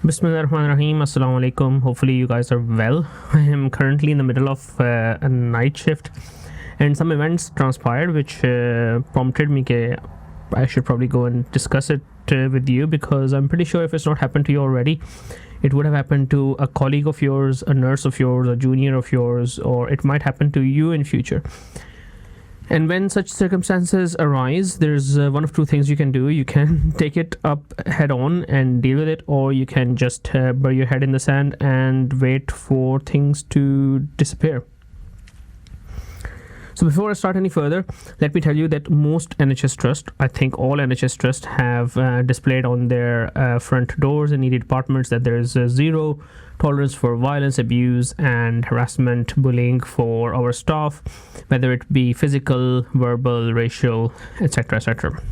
Bismillahirrahmanirrahim. Assalamu alaikum. Hopefully, you guys are well. I am currently in the middle of a night shift, and some events transpired which prompted me that I should probably go and discuss it with you, because I'm pretty sure if it's not happened to you already, it would have happened to a colleague of yours, a nurse of yours, a junior of yours, or it might happen to you in future. And when such circumstances arise, there's one of two things you can do. You can take it up head on and deal with it, or you can just bury your head in the sand and wait for things to disappear. So before I start any further, let me tell you that most NHS trusts, I think all NHS trusts, have displayed on their front doors and needy departments that there is zero tolerance for violence, abuse and harassment, bullying for our staff, whether it be physical, verbal, racial, etc., etc.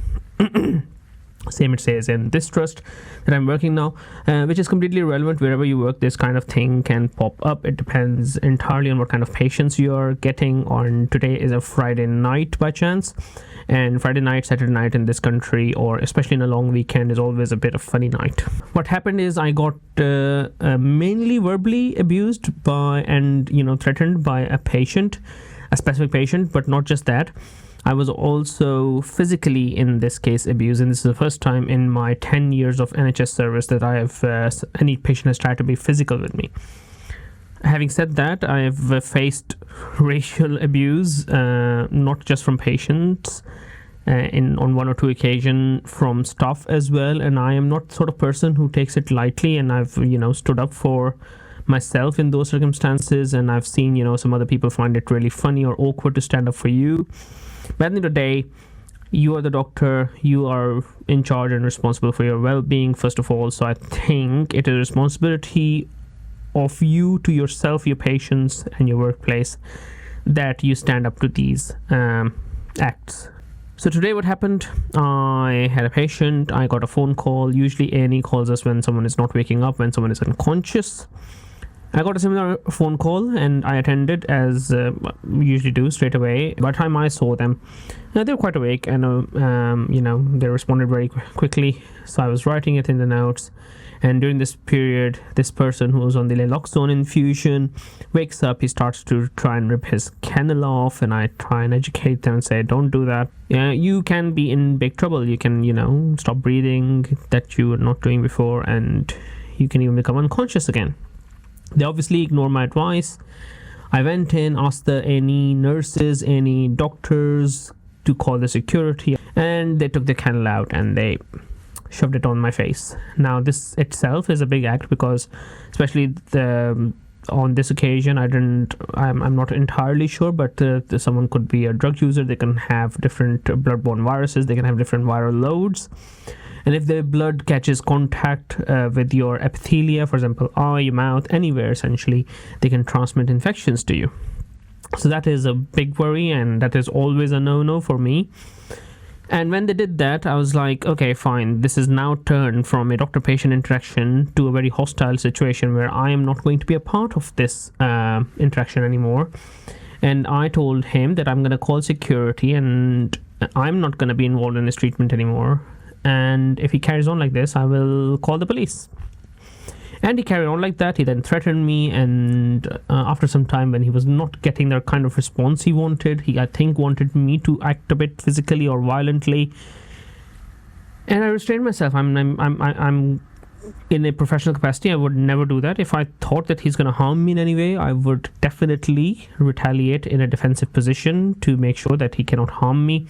Same it says in this trust that I'm working now, which is completely irrelevant. Wherever you work, this kind of thing can pop up. It depends entirely on what kind of patients you're getting on. Today is a Friday night by chance, and Friday night, Saturday night in this country, or especially in a long weekend, is always a bit of funny night. What happened is I got mainly verbally abused by and threatened by a patient, a specific patient, but not just that. I was also physically, in this case, abused, and this is the first time in my 10 years of NHS service that I have any patient has tried to be physical with me. Having said that, I have faced racial abuse, not just from patients, on one or two occasions from staff as well, and I am not the sort of person who takes it lightly, and I've stood up for myself in those circumstances, and I've seen some other people find it really funny or awkward to stand up for you. But at the end of the day, you are the doctor, you are in charge and responsible for your well-being first of all. So I think it is a responsibility of you to yourself, your patients and your workplace, that you stand up to these acts. So today what happened, I had a patient, I got a phone call. Usually A&E calls us when someone is not waking up, when someone is unconscious. I got a similar phone call and I attended, as we usually do, straight away. By the time I saw them, they were quite awake, and they responded very quickly. So I was writing it in the notes, and during this period, this person who was on the naloxone infusion wakes up. He starts to try and rip his kennel off, and I try and educate them and say, don't do that. You can be in big trouble. You can stop breathing that you were not doing before, and you can even become unconscious again. They obviously ignored my advice. I went in, asked any nurses, any doctors to call the security, and they took the candle out and they shoved it on my face. Now this itself is a big act, because especially on this occasion, I'm not entirely sure, but someone could be a drug user. They can have different bloodborne viruses, they can have different viral loads. And if their blood catches contact with your epithelia, for example, eye, your mouth, anywhere essentially, they can transmit infections to you. So that is a big worry, and that is always a no-no for me. And when they did that, I was like, okay, fine. This is now turned from a doctor-patient interaction to a very hostile situation where I am not going to be a part of this interaction anymore. And I told him that I'm going to call security and I'm not going to be involved in this treatment anymore. And if he carries on like this, I will call the police. And he carried on like that. He then threatened me, and after some time, when he was not getting the kind of response he wanted, he, I think, wanted me to act a bit physically or violently. And I restrained myself. I'm in a professional capacity. I would never do that. If I thought that he's going to harm me in any way, I would definitely retaliate in a defensive position to make sure that he cannot harm me.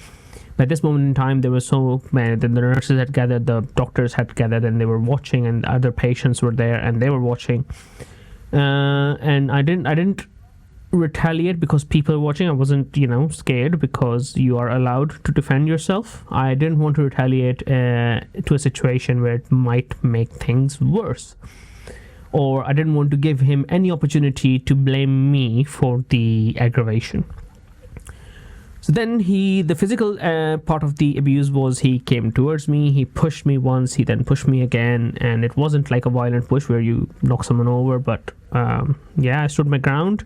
At this moment in time, there were so many. The nurses had gathered, the doctors had gathered, and they were watching, and other patients were there and they were watching. And I didn't retaliate because people were watching. I wasn't, scared, because you are allowed to defend yourself. I didn't want to retaliate to a situation where it might make things worse. Or I didn't want to give him any opportunity to blame me for the aggravation. So then the physical part of the abuse was, he came towards me, he pushed me once, he then pushed me again, and it wasn't like a violent push where you knock someone over, but I stood my ground,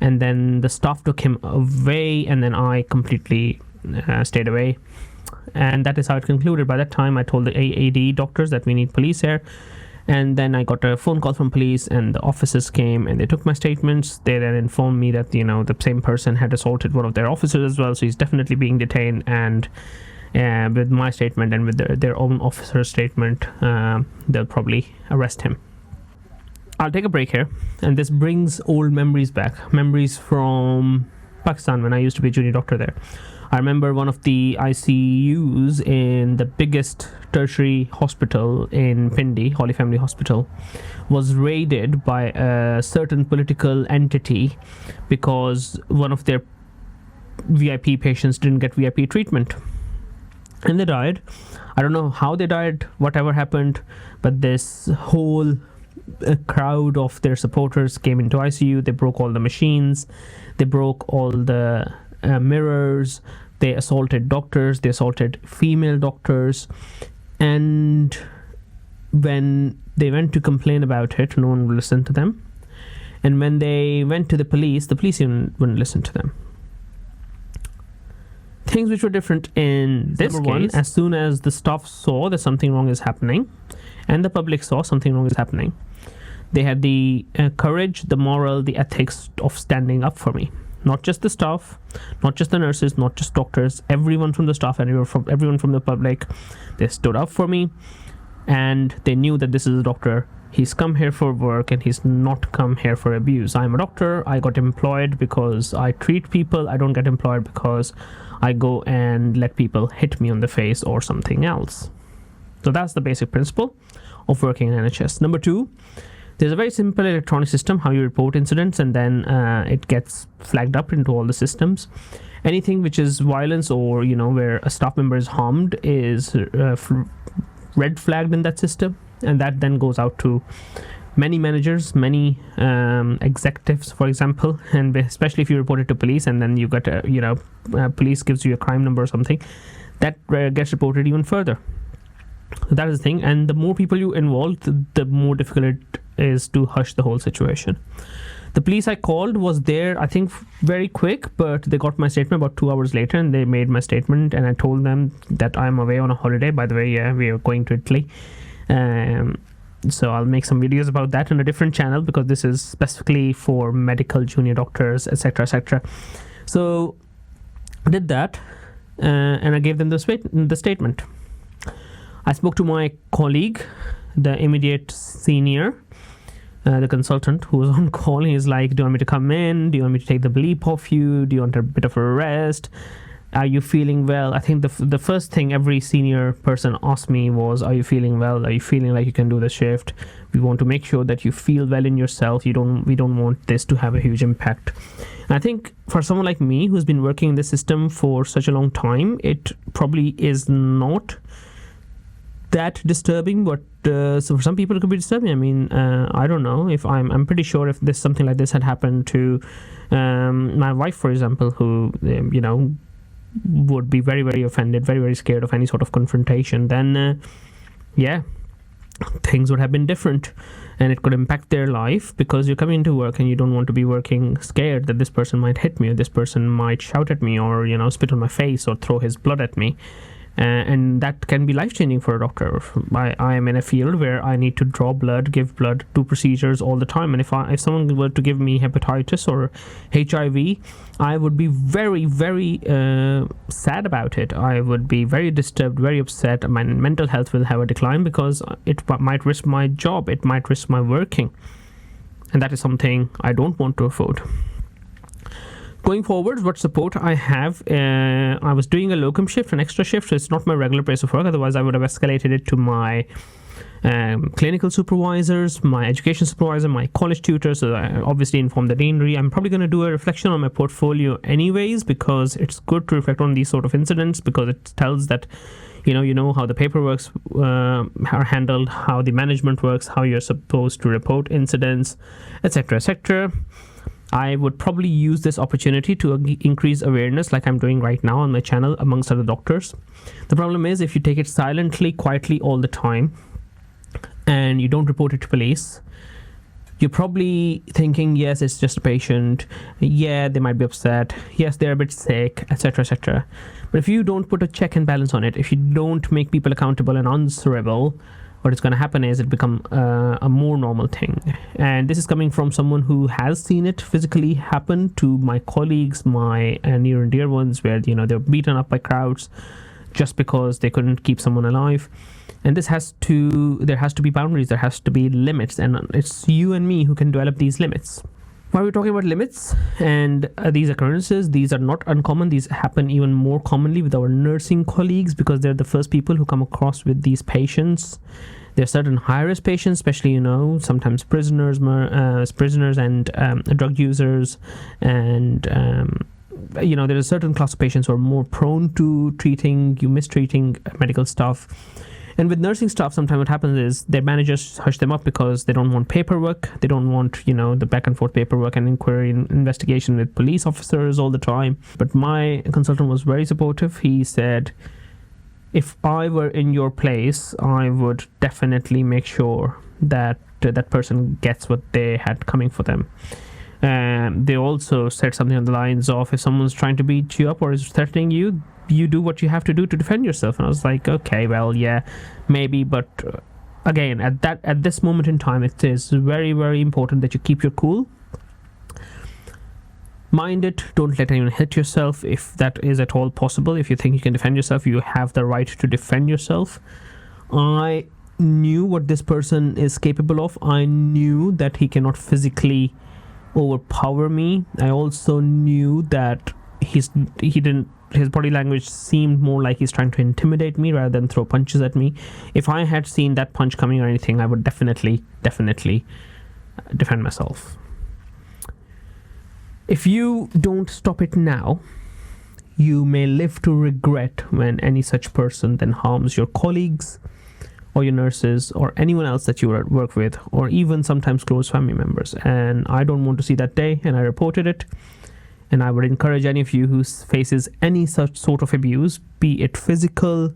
and then the staff took him away, and then I completely stayed away. And that is how it concluded. By that time, I told the AAD doctors that we need police here, And then I got a phone call from police, and the officers came and they took my statements. They then informed me that, the same person had assaulted one of their officers as well, so he's definitely being detained. And with my statement and with their own officer's statement, they'll probably arrest him. I'll take a break here, and this brings old memories back, memories from Pakistan when I used to be a junior doctor there. I remember one of the ICUs in the biggest tertiary hospital in Pindi, Holy Family Hospital, was raided by a certain political entity because one of their VIP patients didn't get VIP treatment. And they died. I don't know how they died, whatever happened, but this whole crowd of their supporters came into ICU. They broke all the machines. They broke all the mirrors. They assaulted doctors. They assaulted female doctors. And when they went to complain about it, no one would listen to them. And when they went to the police even wouldn't listen to them. Things which were different in this case, as soon as the staff saw that something wrong is happening, and the public saw something wrong is happening, they had the courage, the moral, the ethics of standing up for me. Not just the staff, not just the nurses, not just doctors, everyone from the staff and everyone from the public, they stood up for me, and they knew that this is a doctor. He's come here for work and he's not come here for abuse. I'm a doctor. I got employed because I treat people. I don't get employed because I go and let people hit me on the face or something else. So that's the basic principle of working in NHS. Number 2, there's a very simple electronic system how you report incidents, and then it gets flagged up into all the systems. Anything which is violence or where a staff member is harmed is red flagged in that system, and that then goes out to many managers, many executives, for example. And especially if you report it to police and then you get police gives you a crime number or something, that gets reported even further. That is the thing. And the more people you involve, the more difficult it is to hush the whole situation. The police I called was there, I think, very quick, but they got my statement about 2 hours later, and they made my statement, and I told them that I'm away on a holiday. By the way, yeah, we are going to Italy. So I'll make some videos about that on a different channel, because this is specifically for medical junior doctors, etc., etc. So I did that, and I gave them the statement. I spoke to my colleague, the immediate senior, the consultant who was on call. He's like, do you want me to come in? Do you want me to take the bleep off you? Do you want a bit of a rest? Are you feeling well? I think the first thing every senior person asked me was, are you feeling well? Are you feeling like you can do the shift? We want to make sure that you feel well in yourself. We don't want this to have a huge impact. And I think for someone like me who's been working in this system for such a long time, it probably is not that disturbing, but so for some people it could be disturbing. I mean, I don't know if I'm pretty sure if something like this had happened to my wife, for example, who would be very, very offended, very, very scared of any sort of confrontation, then things would have been different, and it could impact their life, because you're coming into work and you don't want to be working scared that this person might hit me, or this person might shout at me, or spit on my face, or throw his blood at me. And that can be life-changing for a doctor. I am in a field where I need to draw blood, give blood, do procedures all the time. And if someone were to give me hepatitis or HIV, I would be very, very sad about it. I would be very disturbed, very upset. My mental health will have a decline, because it might risk my job. It might risk my working. And that is something I don't want to afford. Going forward, what support I have, I was doing a locum shift, an extra shift, so it's not my regular place of work. Otherwise, I would have escalated it to my clinical supervisors, my education supervisor, my college tutor. So I obviously informed the deanery. I'm probably going to do a reflection on my portfolio anyways, because it's good to reflect on these sort of incidents, because it tells that you know how the paperwork are handled, how the management works, how you're supposed to report incidents, etc., etc. I would probably use this opportunity to increase awareness, like I'm doing right now on my channel, amongst other doctors. The problem is, if you take it silently, quietly all the time, and you don't report it to police, you're probably thinking, yes, it's just a patient, yeah, they might be upset, yes, they're a bit sick, etc., etc. But if you don't put a check and balance on it, if you don't make people accountable and answerable, what is going to happen is it become a more normal thing. And this is coming from someone who has seen it physically happen to my colleagues, my near and dear ones, where they're beaten up by crowds just because they couldn't keep someone alive. And there has to be boundaries, there has to be limits, and it's you and me who can develop these limits. While we're talking about limits and these occurrences, these are not uncommon. These happen even more commonly with our nursing colleagues, because they're the first people who come across with these patients. There are certain high-risk patients, especially sometimes prisoners and drug users, and there is a certain class of patients who are more prone to mistreating medical stuff. And with nursing staff, sometimes what happens is their managers hush them up because they don't want paperwork. They don't want, the back and forth paperwork and inquiry and investigation with police officers all the time. But my consultant was very supportive. He said, if I were in your place, I would definitely make sure that that person gets what they had coming for them. They also said something on the lines of, if someone's trying to beat you up or is threatening you, you do what you have to do to defend yourself. And I was like, okay, well, yeah, maybe, but again, at this moment in time, it is very, very important that you keep your cool. Mind it, don't let anyone hit yourself if that is at all possible. If you think you can defend yourself, you have the right to defend yourself. I knew what this person is capable of. I knew that he cannot physically overpower me. I also knew that his body language seemed more like he's trying to intimidate me rather than throw punches at me. If I had seen that punch coming or anything, I would definitely defend myself. If you don't stop it now, you may live to regret when any such person then harms your colleagues or your nurses or anyone else that you work with, or even sometimes close family members. And I don't want to see that day, and I reported it. And I would encourage any of you who faces any such sort of abuse, be it physical,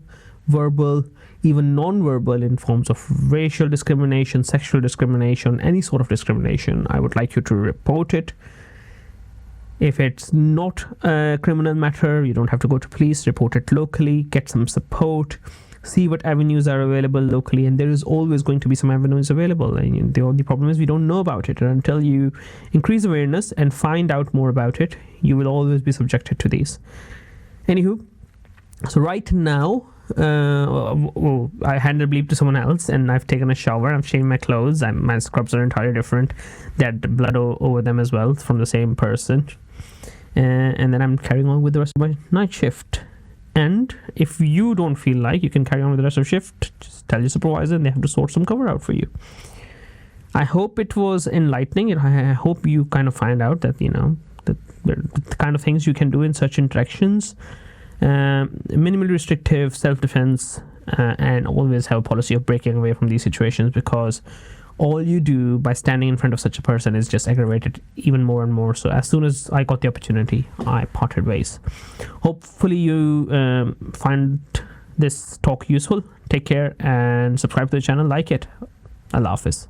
verbal, even non-verbal, in forms of racial discrimination, sexual discrimination, any sort of discrimination, I would like you to report it. If it's not a criminal matter, you don't have to go to police. Report it locally, get some support, see what avenues are available locally, and there is always going to be some avenues available. And the only problem is we don't know about it, and until you increase awareness and find out more about it, you will always be subjected to these. Anywho, so right now, I handed bleep to someone else, and I've taken a shower. I've changed my clothes. My scrubs are entirely different. They had blood over them as well from the same person. And then I'm carrying on with the rest of my night shift. And if you don't feel like you can carry on with the rest of the shift, just tell your supervisor and they have to sort some cover out for you. I hope it was enlightening. I hope you kind of find out that, the kind of things you can do in such interactions. Minimally restrictive, self-defense, and always have a policy of breaking away from these situations, because all you do by standing in front of such a person is just aggravate it even more and more. So as soon as I got the opportunity, I parted ways. Hopefully you find this talk useful. Take care and subscribe to the channel, like it. Allah Hafiz.